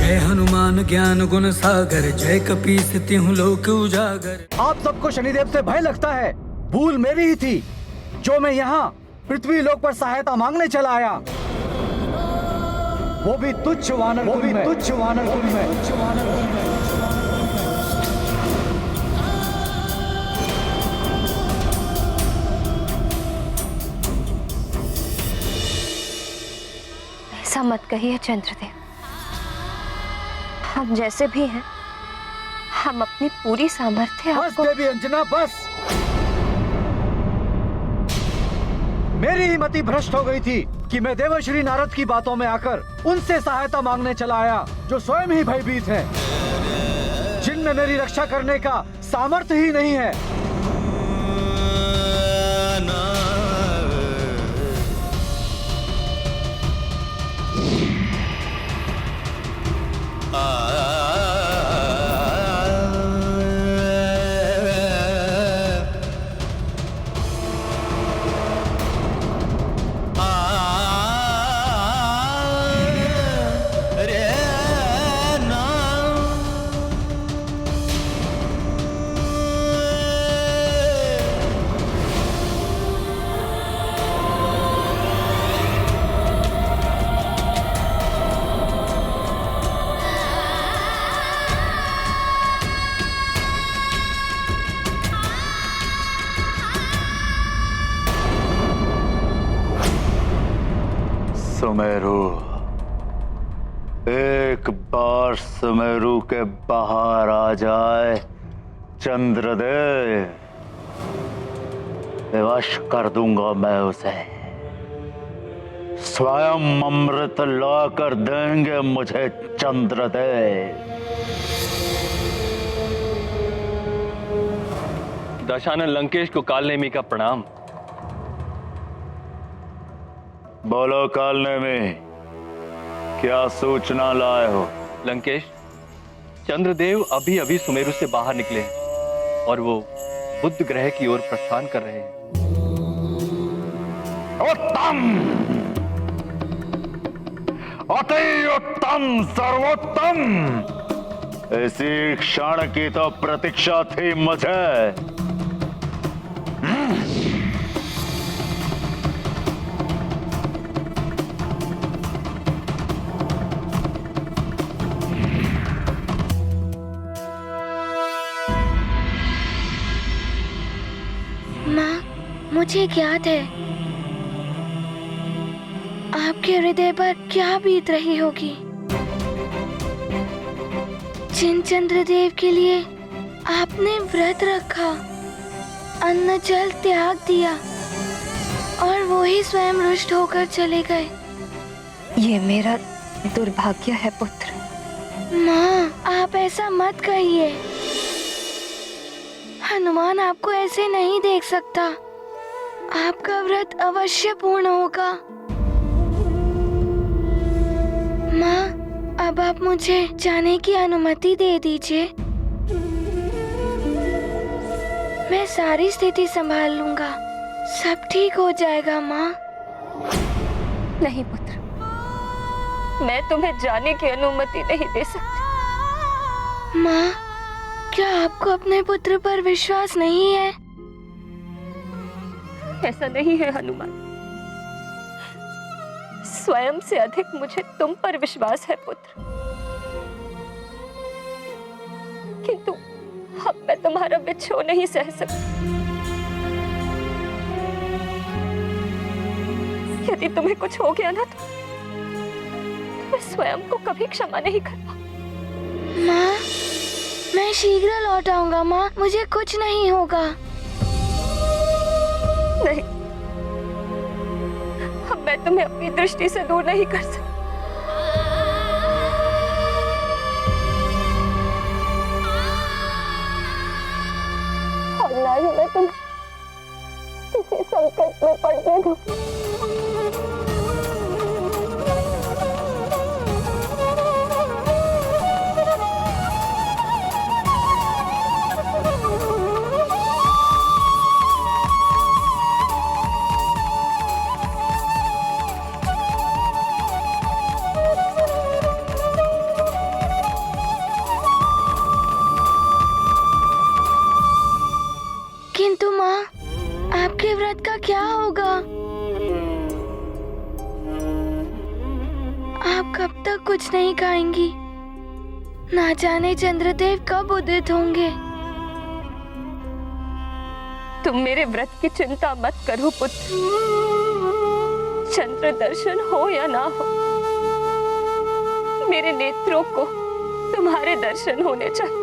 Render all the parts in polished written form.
जय हनुमान ज्ञान गुण सागर, जय कपीस तिहुँ लोक उजागर। आप सबको शनिदेव से भय लगता है। भूल मेरी ही थी जो मैं यहाँ पृथ्वी लोक पर सहायता मांगने चला आया, वो भी तुच्छ वानर कुल में। ऐसा मत कहिए चंद्रदेव, हम जैसे भी हैं, हम अपनी पूरी सामर्थ्य बस आपको। देवी अंजना बस। मेरी ही मति भ्रष्ट हो गई थी कि मैं देवर्षि नारद की बातों में आकर उनसे सहायता मांगने चला आया जो स्वयं ही भयभीत हैं, जिनमें मेरी रक्षा करने का सामर्थ्य ही नहीं है। सुमेरु, एक बार सुमेरु के बाहर आ जाए चंद्रदेव, विवश कर दूंगा मैं उसे। स्वयं अमृत लाकर देंगे मुझे चंद्रदेव। दशानन लंकेश को कालनेमी का प्रणाम। बोलो कालनेमी, क्या सूचना लाए हो? लंकेश, चंद्रदेव अभी अभी सुमेरु से बाहर निकले हैं और वो बुध ग्रह की ओर प्रस्थान कर रहे हैं। उत्तम, अति उत्तम, सर्वोत्तम। इसी क्षण की तो प्रतीक्षा थी मुझे। मुझे ज्ञात है आपके हृदय पर क्या बीत रही होगी। जिन चंद्रदेव के लिए आपने व्रत रखा, अन्न जल त्याग दिया और वो ही स्वयं रुष्ट होकर चले गए। ये मेरा दुर्भाग्य है पुत्र। माँ, आप ऐसा मत कहिए। हनुमान आपको ऐसे नहीं देख सकता। आपका व्रत अवश्य पूर्ण होगा। माँ, अब आप मुझे जाने की अनुमति दे दीजिए। मैं सारी स्थिति संभाल लूंगा। सब ठीक हो जाएगा माँ। नहीं पुत्र, मैं तुम्हें जाने की अनुमति नहीं दे सकती। माँ, क्या आपको अपने पुत्र पर विश्वास नहीं है? ऐसा नहीं है हनुमान, स्वयं से अधिक मुझे तुम पर विश्वास है पुत्र। किंतु अब मैं तुम्हारा बिछो नहीं सह सकती। यदि तुम्हें कुछ हो गया ना तो मैं स्वयं को कभी क्षमा नहीं कर पाऊंगी। माँ, मैं शीघ्र लौट आऊंगा माँ, मुझे कुछ नहीं होगा। नहीं, अब मैं तुम्हें अपनी दृष्टि से दूर नहीं कर सकती। और ना ही मैं तुम्हें किसी संकट में पड़ने दूंगी। आपके व्रत का क्या होगा? आप कब तक कुछ नहीं खाएंगी? ना जाने चंद्रदेव कब उदित होंगे। तुम मेरे व्रत की चिंता मत करो पुत्र। चंद्र दर्शन हो या ना हो, मेरे नेत्रों को तुम्हारे दर्शन होने चाहिए।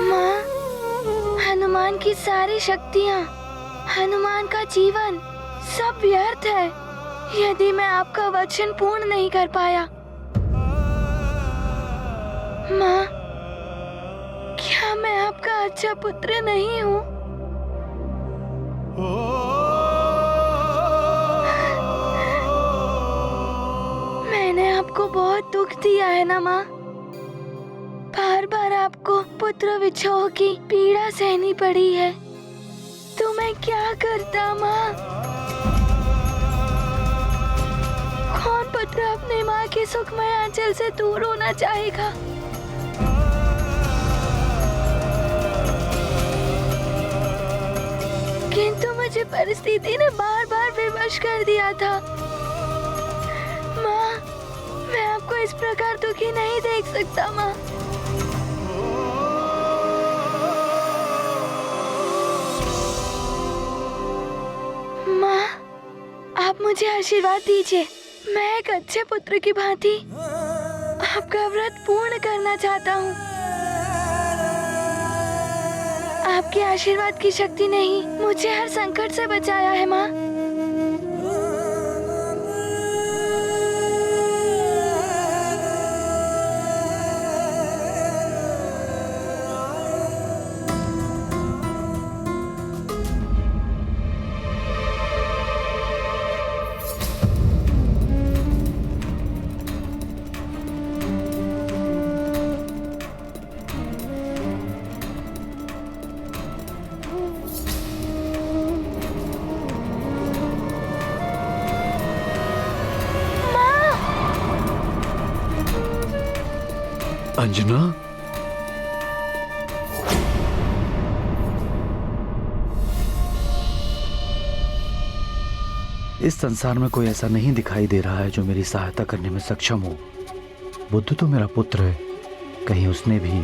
माँ, हनुमान की सारी शक्तियाँ, हनुमान का जीवन सब व्यर्थ है यदि मैं आपका वचन पूर्ण नहीं कर पाया। माँ, क्या मैं आपका अच्छा पुत्र नहीं हूँ? मैंने आपको बहुत दुख दिया है ना माँ? बार बार आपको पुत्र विछोह की पीड़ा सहनी पड़ी है, तो मैं क्या करता माँ? कौन पुत्र अपने माँ के सुखमय आंचल से दूर होना चाहेगा? किंतु मुझे परिस्थिति ने बार बार विवश कर दिया था। माँ, मैं आपको इस प्रकार दुखी नहीं देख सकता माँ। माँ, आप मुझे आशीर्वाद दीजिए। मैं एक अच्छे पुत्र की भांति आपका व्रत पूर्ण करना चाहता हूँ। आपके आशीर्वाद की शक्ति ने ही मुझे हर संकट से बचाया है माँ। अंजना, इस संसार में कोई ऐसा नहीं दिखाई दे रहा है जो मेरी सहायता करने में सक्षम हो। बुद्ध तो मेरा पुत्र है, कहीं उसने भी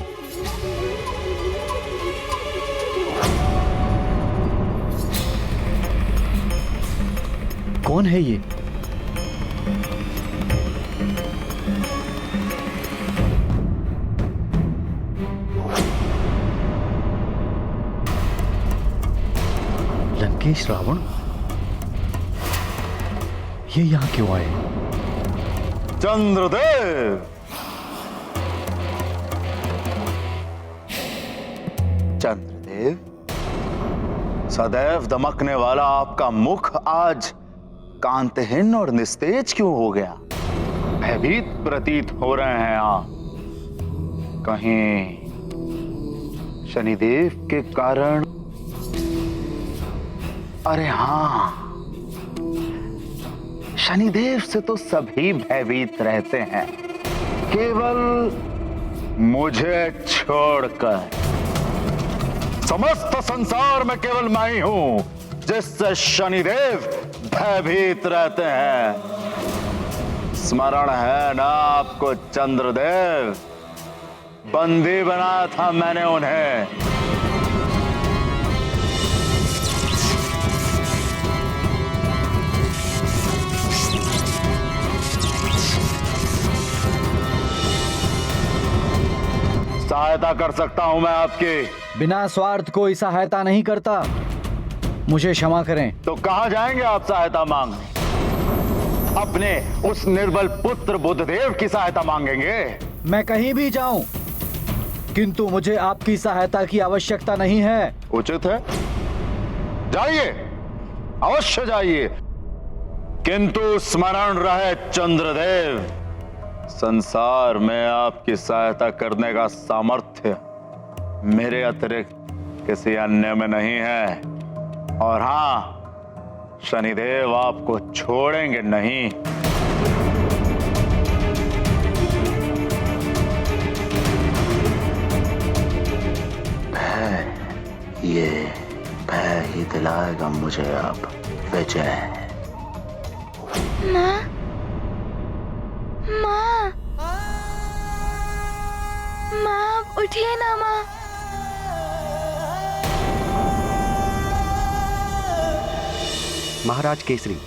कौन है ये? लंकेश रावण, ये यहां क्यों आए? चंद्रदेव, चंद्रदेव, सदैव दमकने वाला आपका मुख आज कांतहीन और निस्तेज क्यों हो गया? भयभीत प्रतीत हो रहे हैं आप। कहीं शनिदेव के कारण? अरे हाँ, शनिदेव से तो सभी भयभीत रहते हैं, केवल मुझे छोड़कर। समस्त संसार में केवल मैं ही हूं जिससे शनिदेव भयभीत रहते हैं। स्मरण है ना आपको चंद्रदेव? बंदी बनाया था मैंने उन्हें। सहायता कर सकता हूं मैं आपकी। बिना स्वार्थ कोई सहायता नहीं करता, मुझे क्षमा करें। तो कहां जाएंगे आप सहायता मांगने? अपने उस निर्बल पुत्र बुद्धदेव की सहायता मांगेंगे? मैं कहीं भी जाऊं, किंतु मुझे आपकी सहायता की आवश्यकता नहीं है। उचित है, जाइए, अवश्य जाइए, किंतु स्मरण रहे चंद्रदेव, संसार में आपकी सहायता करने का सामर्थ्य मेरे अतिरिक्त किसी अन्य में नहीं है। और हां, शनिदेव आपको छोड़ेंगे नहीं। ये भय ही दिलाएगा मुझे अब विजय। माँ, माँ, माँ, आप उठिए ना माँ। महाराज केसरी।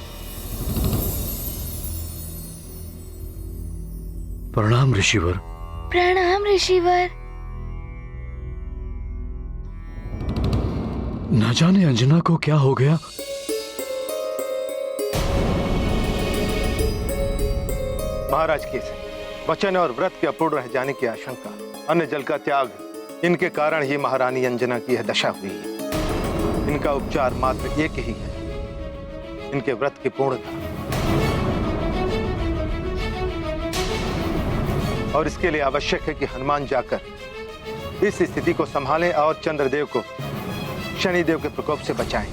प्रणाम ऋषिवर। प्रणाम ऋषिवर। न जाने अंजना को क्या हो गया। महाराज केसरी, वचन और व्रत के अपूर्ण रह जाने की आशंका, अन्न जल का त्याग, इनके कारण ही महारानी अंजना की यह दशा हुई है। इनका उपचार मात्र एक ही है, इनके व्रत की पूर्णता। और इसके लिए आवश्यक है कि हनुमान जाकर इस स्थिति को संभालें और चंद्रदेव को शनिदेव के प्रकोप से बचाएं।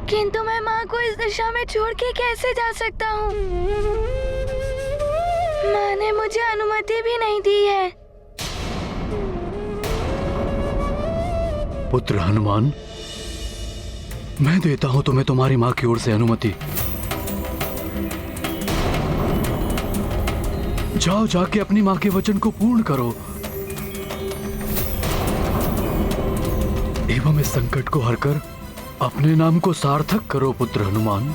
किंतु मैं माँ को इस दशा में छोड़ के कैसे जा सकता हूँ? माँ ने मुझे अनुमति भी नहीं दी है। पुत्र हनुमान, मैं देता हूं तुम्हें तुम्हारी माँ की ओर से अनुमति। जाओ, जाके अपनी माँ के वचन को पूर्ण करो एवं इस संकट को हरकर अपने नाम को सार्थक करो पुत्र हनुमान।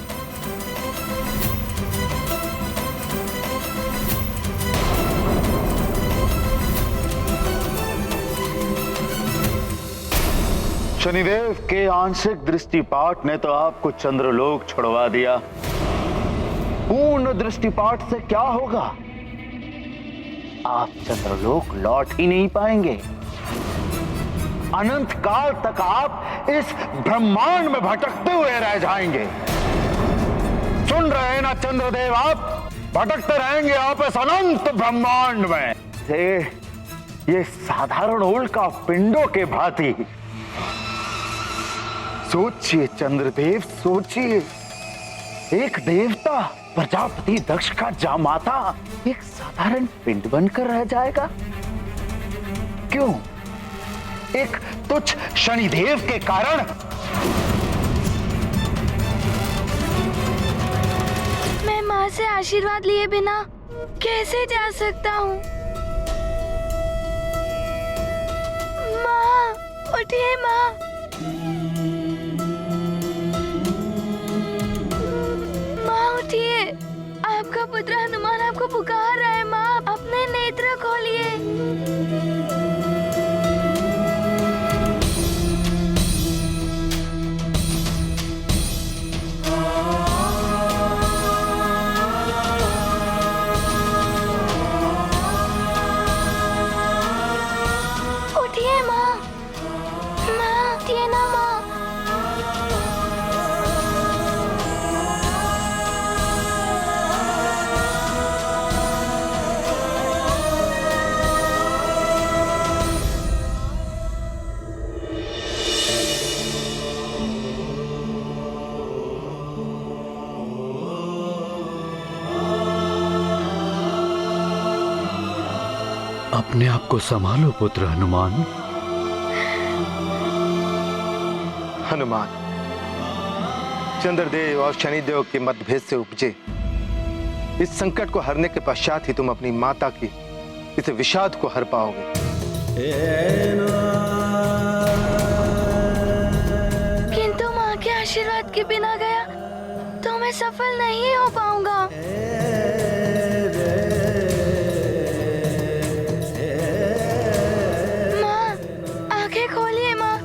शनिदेव के आंशिक दृष्टिपात ने तो आपको चंद्रलोक छुड़वा दिया। पूर्ण दृष्टिपात से क्या होगा? आप चंद्रलोक लौट ही नहीं पाएंगे। अनंत काल तक आप इस ब्रह्मांड में भटकते हुए रह जाएंगे। सुन रहे हैं ना चंद्रदेव, आप भटकते रहेंगे आप इस अनंत ब्रह्मांड में। ये साधारण उल्का पिंडों के भांति। सोचिए चंद्रदेव, सोचिए, एक देवता प्रजापति दक्ष का जामाता एक साधारण पिंड बनकर रह जाएगा। क्यों? एक तुच्छ शनिदेव के कारण। मैं माँ से आशीर्वाद लिए बिना कैसे जा सकता हूँ? माँ, उठिए माँ। माँ उठिए, आपका पुत्र हनुमान आपको पुकार रहा है। माँ, अपने नेत्र खोलिए। उठिए माँ, माँ उठिए ना माँ। अपने आप को संभालो पुत्र हनुमान। हनुमान, चंद्रदेव और शनिदेव के मतभेद से उपजे इस संकट को हरने के पश्चात ही तुम अपनी माता की इस विषाद को हर पाओगे। किंतु माँ के आशीर्वाद के बिना गया तो मैं सफल नहीं हो पाऊंगा। माँ, आंखें खोलिए माँ।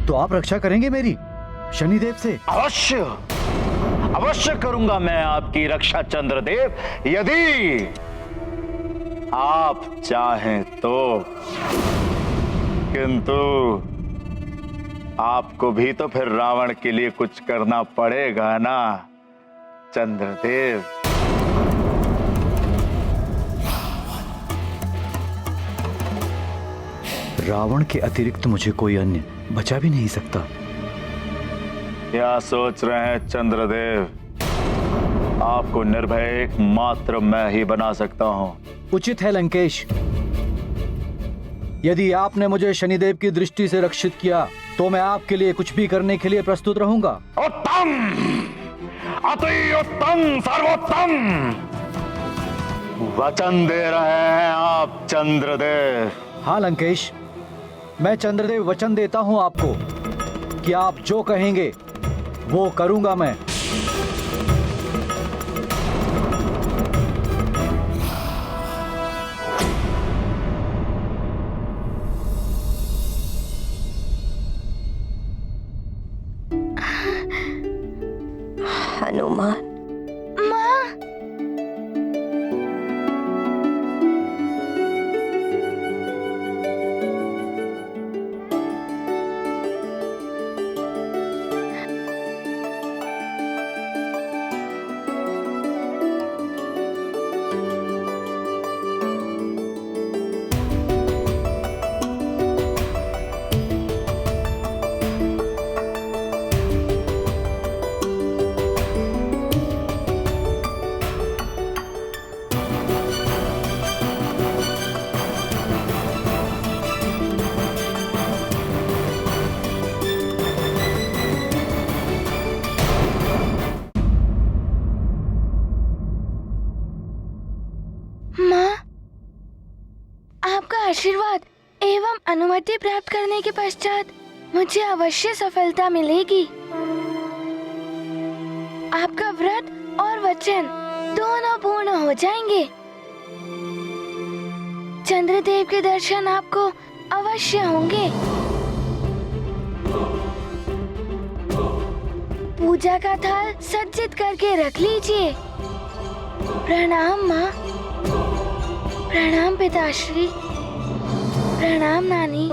तो आप रक्षा करेंगे मेरी शनिदेव से? अवश्य, अवश्य करूंगा मैं आपकी रक्षा चंद्रदेव, यदि आप चाहें तो। किंतु आपको भी तो फिर रावण के लिए कुछ करना पड़ेगा ना चंद्रदेव। रावण के अतिरिक्त मुझे कोई अन्य बचा भी नहीं सकता। क्या सोच रहे हैं चंद्रदेव? आपको निर्भय एकमात्र मैं ही बना सकता हूँ। उचित है लंकेश। यदि आपने मुझे शनिदेव की दृष्टि से रक्षित किया तो मैं आपके लिए कुछ भी करने के लिए प्रस्तुत रहूंगा। उत्तम, अति उत्तम, सर्वोत्तम। वचन दे रहे हैं आप चंद्रदेव? हाँ लंकेश, मैं चंद्रदेव वचन देता हूं आपको कि आप जो कहेंगे वो करूंगा मैं। हनुमान, माँ, माँ, आपका आशीर्वाद एवं अनुमति प्राप्त करने के पश्चात मुझे अवश्य सफलता मिलेगी। आपका व्रत और वचन दोनों पूर्ण हो जाएंगे। चंद्रदेव के दर्शन आपको अवश्य होंगे। पूजा का थाल सज्जित करके रख लीजिए। प्रणाम माँ। प्रणाम पिताश्री। प्रणाम नानी।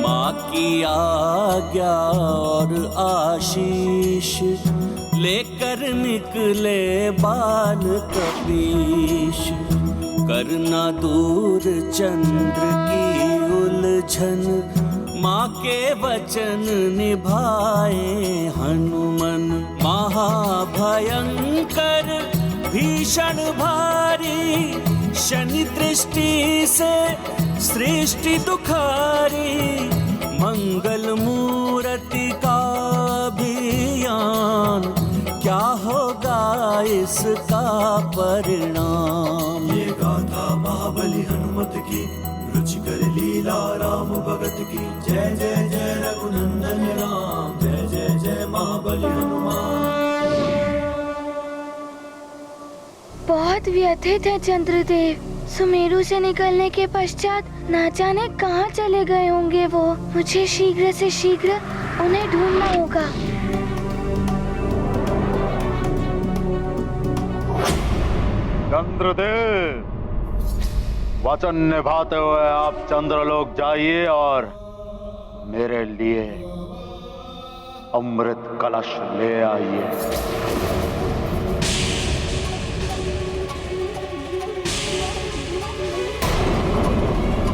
माँ की आज्ञा और आशीष लेकर निकले बाल कपीश, करना दूर चंद्र की उलझन, माँ के वचन निभाए हनुमन। महाभयंकर भीषण भारी, शनि दृष्टि से सृष्टि दुखारी, मंगल मूर्ति का अभियान, क्या होगा इसका परिणाम। ये गाथा महाबली हनुमत की, रुचिकर लीला राम भगत की। जय जय जय रघुनंदन राम, जय जय जय महाबली हनुमान। बहुत व्यथित है चंद्रदेव। सुमेरु से निकलने के पश्चात ना जाने कहाँ चले गए होंगे वो। मुझे शीघ्र से शीघ्र उन्हें ढूंढना होगा। चंद्रदेव, वचन निभाते हुए आप चंद्रलोक जाइए और मेरे लिए अमृत कलश ले आइए।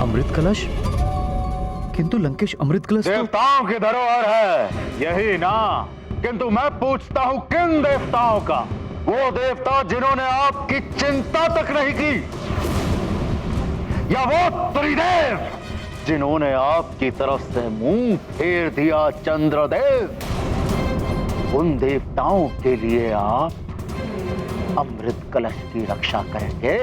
अमृत कलश? किंतु लंकेश, अमृत कलश देवताओं की धरोहर है, यही ना? किंतु मैं पूछता हूँ किन देवताओं का? वो देवता जिन्होंने आपकी चिंता तक नहीं की, या वो त्रिदेव जिन्होंने आपकी तरफ से मुंह फेर दिया चंद्रदेव? उन देवताओं के लिए आप अमृत कलश की रक्षा करेंगे?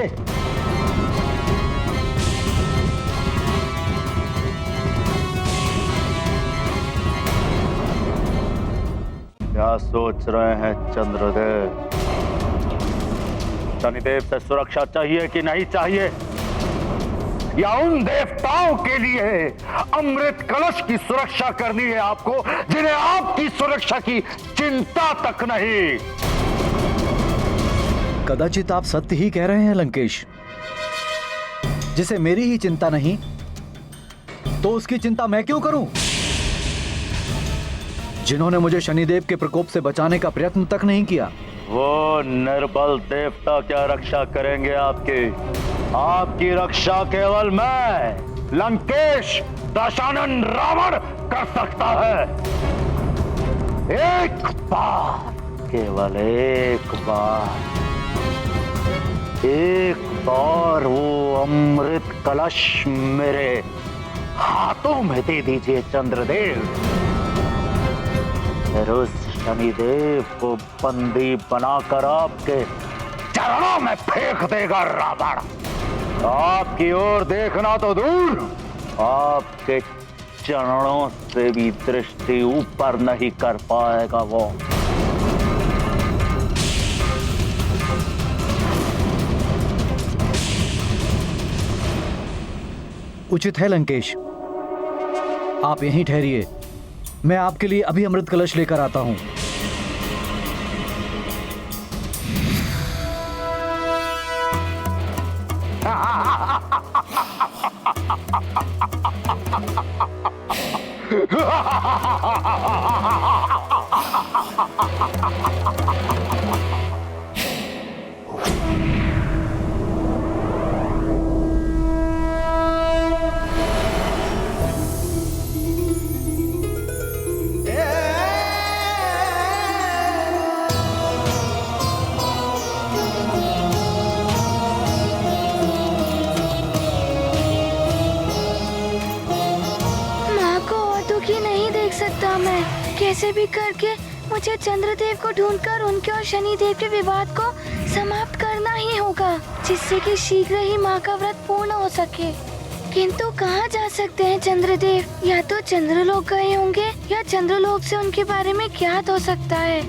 क्या सोच रहे हैं चंद्रदेव? शनिदेव से सुरक्षा चाहिए कि नहीं चाहिए, या उन देवताओं के लिए अमृत कलश की सुरक्षा करनी है आपको, जिन्हें आपकी सुरक्षा की चिंता तक नहीं? कदाचित आप सत्य ही कह रहे हैं लंकेश। जिसे मेरी ही चिंता नहीं तो उसकी चिंता मैं क्यों करूं? जिन्होंने मुझे शनिदेव के प्रकोप से बचाने का प्रयत्न तक नहीं किया। वो निर्बल देवता क्या रक्षा करेंगे आपकी? आपकी रक्षा केवल मैं, लंकेश दशानन रावण कर सकता है। एक बार केवल एक बार वो अमृत कलश मेरे हाथों में दे दीजिए चंद्रदेव। फिर उस शनिदेव को बंदी बनाकर आपके चरणों में फेंक देगा रावण। आपकी ओर देखना तो दूर, आपके चरणों से भी दृष्टि ऊपर नहीं कर पाएगा वो। उचित है लंकेश, आप यहीं ठहरिए, मैं आपके लिए अभी अमृत कलश लेकर आता हूं। कैसे भी करके मुझे चंद्रदेव को ढूंढकर उनके और शनिदेव के विवाद को समाप्त करना ही होगा, जिससे कि शीघ्र ही माँ का व्रत पूर्ण हो सके। किंतु कहाँ जा सकते हैं चंद्रदेव? या तो चंद्रलोक गए होंगे या चंद्रलोक से उनके बारे में ज्ञात हो सकता है।